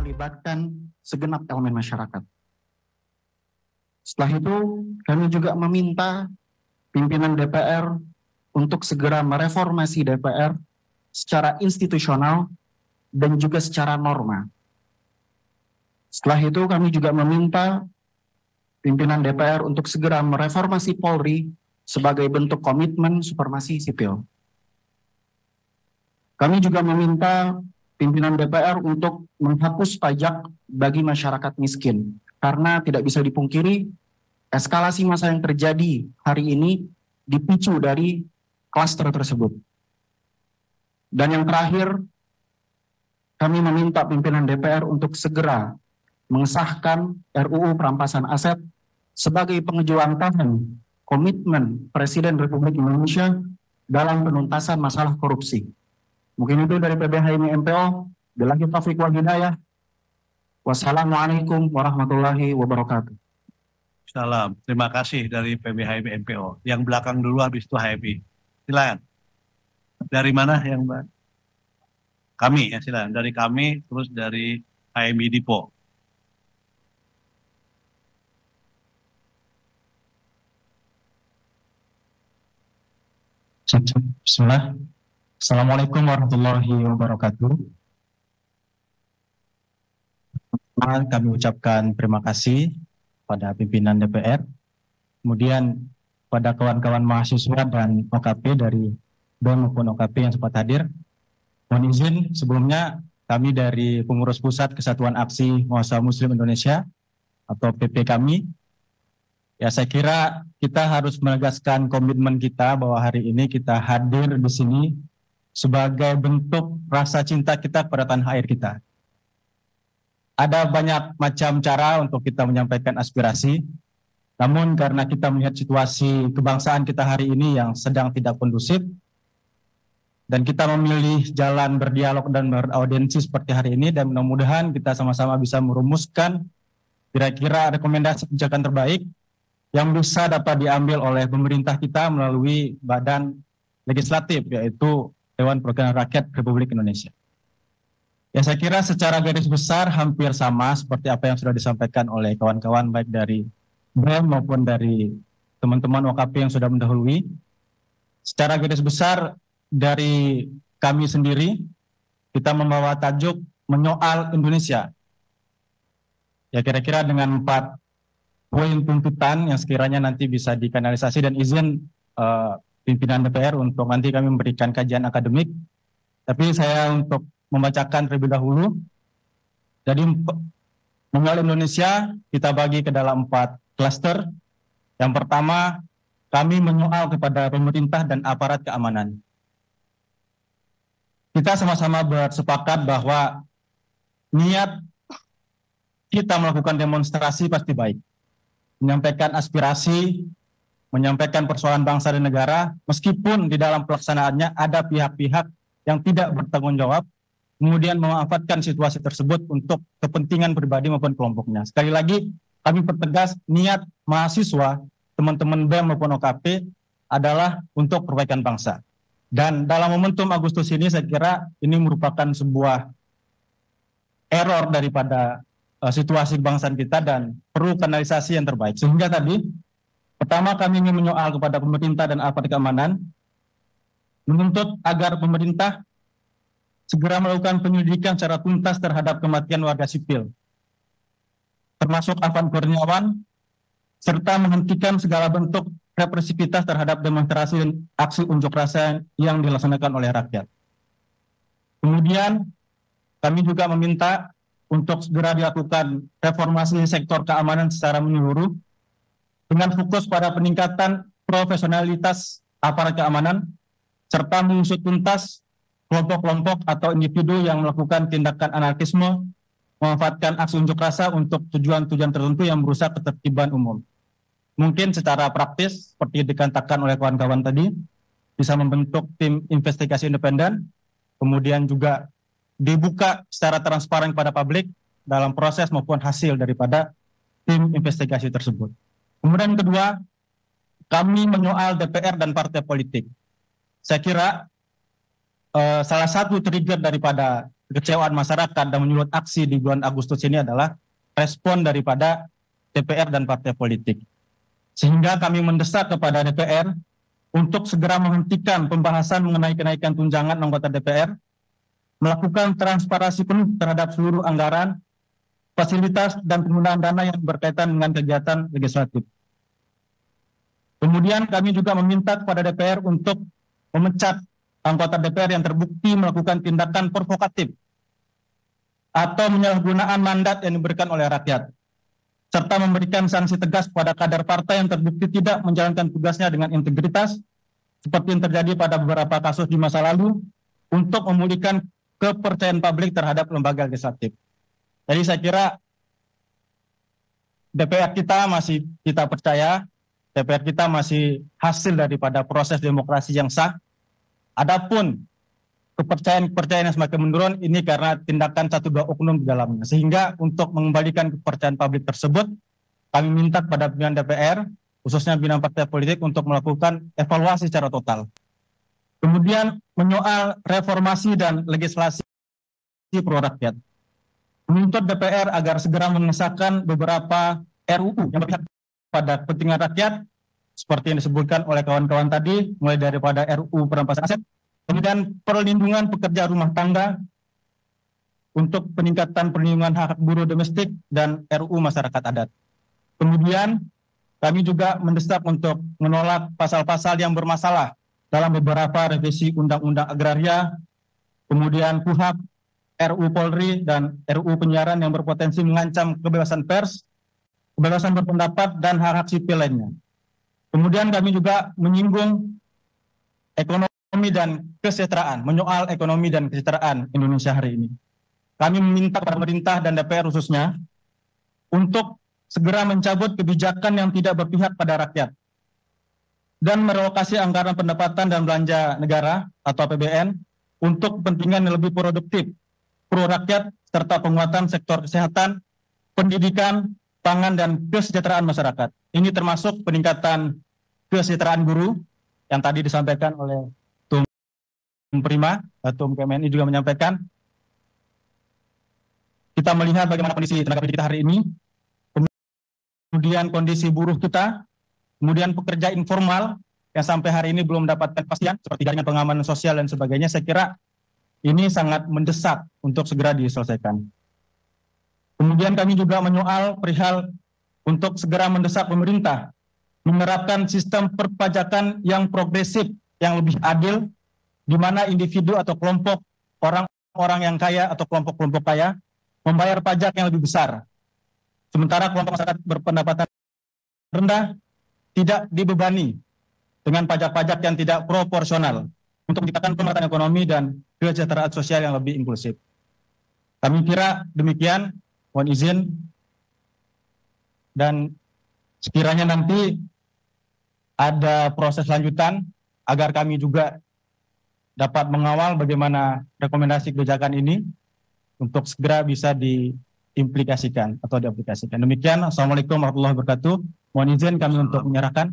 melibatkan segenap elemen masyarakat. Setelah itu, kami juga meminta pimpinan DPR untuk segera mereformasi DPR secara institusional dan juga secara norma. Setelah itu, kami juga meminta pimpinan DPR untuk segera mereformasi Polri sebagai bentuk komitmen supremasi sipil. Kami juga meminta pimpinan DPR untuk menghapus pajak bagi masyarakat miskin, karena tidak bisa dipungkiri eskalasi massa yang terjadi hari ini dipicu dari klaster tersebut. Dan yang terakhir, kami meminta pimpinan DPR untuk segera mengesahkan RUU perampasan aset sebagai pengejawantahan komitmen Presiden Republik Indonesia dalam penuntasan masalah korupsi. Mungkin itu dari PBHIMI MPO. Billahi taufiq wal hidayah. Wassalamualaikum warahmatullahi wabarakatuh. Salam. Terima kasih dari PBHIMI MPO. Yang belakang dulu, habis itu HMI. Silakan. Dari mana yang Mbak? Kami ya, silakan. Dari kami, terus dari HMI Dipo. Bismillah. Assalamualaikum warahmatullahi wabarakatuh. Kami ucapkan terima kasih pada pimpinan DPR, kemudian pada kawan-kawan mahasiswa dan OKP dari BEM maupun OKP yang sempat hadir. Mohon izin sebelumnya kami dari Pengurus Pusat Kesatuan Aksi Mahasiswa Muslim Indonesia atau PP kami, ya saya kira kita harus menegaskan komitmen kita bahwa hari ini kita hadir di sini sebagai bentuk rasa cinta kita kepada tanah air kita. Ada banyak macam cara untuk kita menyampaikan aspirasi, namun karena kita melihat situasi kebangsaan kita hari ini yang sedang tidak kondusif, dan kita memilih jalan berdialog dan beraudiensi seperti hari ini, dan mudah-mudahan kita sama-sama bisa merumuskan kira-kira rekomendasi kebijakan terbaik yang bisa dapat diambil oleh pemerintah kita melalui badan legislatif, yaitu Dewan Perwakilan Rakyat Republik Indonesia. Ya saya kira secara garis besar hampir sama seperti apa yang sudah disampaikan oleh kawan-kawan baik dari BEM maupun dari teman-teman OKP yang sudah mendahului. Secara garis besar dari kami sendiri, kita membawa tajuk menyoal Indonesia. Ya kira-kira dengan 4 poin tuntutan yang sekiranya nanti bisa dikanalisasi, dan izin pimpinan DPR untuk nanti kami memberikan kajian akademik. Tapi saya untuk membacakan terlebih dahulu. Jadi mengenal Indonesia kita bagi ke dalam 4 klaster. Yang pertama, kami menyoal kepada pemerintah dan aparat keamanan. Kita sama-sama bersepakat bahwa niat kita melakukan demonstrasi pasti baik. Menyampaikan aspirasi, menyampaikan persoalan bangsa dan negara, meskipun di dalam pelaksanaannya ada pihak-pihak yang tidak bertanggung jawab, kemudian memanfaatkan situasi tersebut untuk kepentingan pribadi maupun kelompoknya. Sekali lagi, kami pertegas niat mahasiswa, teman-teman BEM maupun OKP adalah untuk perbaikan bangsa. Dan dalam momentum Agustus ini, saya kira ini merupakan sebuah error daripada situasi kebangsaan kita dan perlu kanalisasi yang terbaik. Sehingga tadi, pertama kami ingin menyoal kepada pemerintah dan aparat keamanan, menuntut agar pemerintah segera melakukan penyelidikan secara tuntas terhadap kematian warga sipil, termasuk Afan Kurniawan, serta menghentikan segala bentuk represivitas terhadap demonstrasi dan aksi unjuk rasa yang dilaksanakan oleh rakyat. Kemudian kami juga meminta untuk segera dilakukan reformasi sektor keamanan secara menyeluruh, dengan fokus pada peningkatan profesionalitas aparat keamanan, serta mengusut tuntas kelompok-kelompok atau individu yang melakukan tindakan anarkisme, memanfaatkan aksi unjuk rasa untuk tujuan-tujuan tertentu yang merusak ketertiban umum. Mungkin secara praktis, seperti dikatakan oleh kawan-kawan tadi, bisa membentuk tim investigasi independen, kemudian juga dibuka secara transparan kepada publik dalam proses maupun hasil daripada tim investigasi tersebut. Kemudian kedua, kami menyoal DPR dan partai politik. Saya kira salah satu trigger daripada kekecewaan masyarakat dan menyulut aksi di bulan Agustus ini adalah respon daripada DPR dan partai politik. Sehingga kami mendesak kepada DPR untuk segera menghentikan pembahasan mengenai kenaikan tunjangan anggota DPR, melakukan transparansi penuh terhadap seluruh anggaran, fasilitas, dan penggunaan dana yang berkaitan dengan kegiatan legislatif. Kemudian kami juga meminta kepada DPR untuk memecat anggota DPR yang terbukti melakukan tindakan provokatif atau menyalahgunaan mandat yang diberikan oleh rakyat, serta memberikan sanksi tegas kepada kader partai yang terbukti tidak menjalankan tugasnya dengan integritas, seperti yang terjadi pada beberapa kasus di masa lalu, untuk memulihkan kepercayaan publik terhadap lembaga legislatif. Jadi saya kira DPR kita masih kita percaya, DPR kita masih hasil daripada proses demokrasi yang sah. Adapun kepercayaan yang semakin menurun ini karena tindakan 1-2 oknum di dalamnya. Sehingga untuk mengembalikan kepercayaan publik tersebut, kami minta kepada pimpinan DPR, khususnya pimpinan partai politik, untuk melakukan evaluasi secara total. Kemudian menyoal reformasi dan legislasi pro rakyat. Menuntut DPR agar segera mengesahkan beberapa RUU yang berpihak pada kepentingan rakyat, seperti yang disebutkan oleh kawan-kawan tadi, mulai daripada RUU perampasan aset, kemudian perlindungan pekerja rumah tangga untuk peningkatan perlindungan hak buruh domestik, dan RUU masyarakat adat. Kemudian kami juga mendesak untuk menolak pasal-pasal yang bermasalah dalam beberapa revisi Undang-Undang Agraria, kemudian KUHP, RUU Polri, dan RUU Penyiaran yang berpotensi mengancam kebebasan pers, kebebasan berpendapat, dan hak-hak sipil lainnya. Kemudian kami juga menyinggung ekonomi dan kesejahteraan, menyoal ekonomi dan kesejahteraan Indonesia hari ini. Kami meminta kepada pemerintah dan DPR khususnya untuk segera mencabut kebijakan yang tidak berpihak pada rakyat dan merelokasi anggaran pendapatan dan belanja negara atau APBN untuk kepentingan yang lebih produktif, pro rakyat, serta penguatan sektor kesehatan, pendidikan, pangan, dan kesejahteraan masyarakat. Ini termasuk peningkatan kesejahteraan guru yang tadi disampaikan oleh Tum Prima, Tum KMNI juga menyampaikan. Kita melihat bagaimana kondisi tenaga pendidik kita hari ini, kemudian kondisi buruh kita, kemudian pekerja informal yang sampai hari ini belum mendapatkan kepastian, seperti jaringan pengamanan sosial dan sebagainya. Saya kira ini sangat mendesak untuk segera diselesaikan. Kemudian kami juga menyoal perihal untuk segera mendesak pemerintah menerapkan sistem perpajakan yang progresif, yang lebih adil, di mana individu atau kelompok orang-orang yang kaya atau kelompok-kelompok kaya membayar pajak yang lebih besar. Sementara kelompok masyarakat berpendapatan rendah tidak dibebani dengan pajak-pajak yang tidak proporsional untuk menciptakan pemerataan ekonomi dan kesejahteraan sosial yang lebih inklusif. Kami kira demikian, mohon izin, dan sekiranya nanti ada proses lanjutan agar kami juga dapat mengawal bagaimana rekomendasi kebijakan ini untuk segera bisa diimplikasikan atau diaplikasikan. Demikian, Assalamualaikum warahmatullahi wabarakatuh. Mohon izin kami untuk menyerahkan.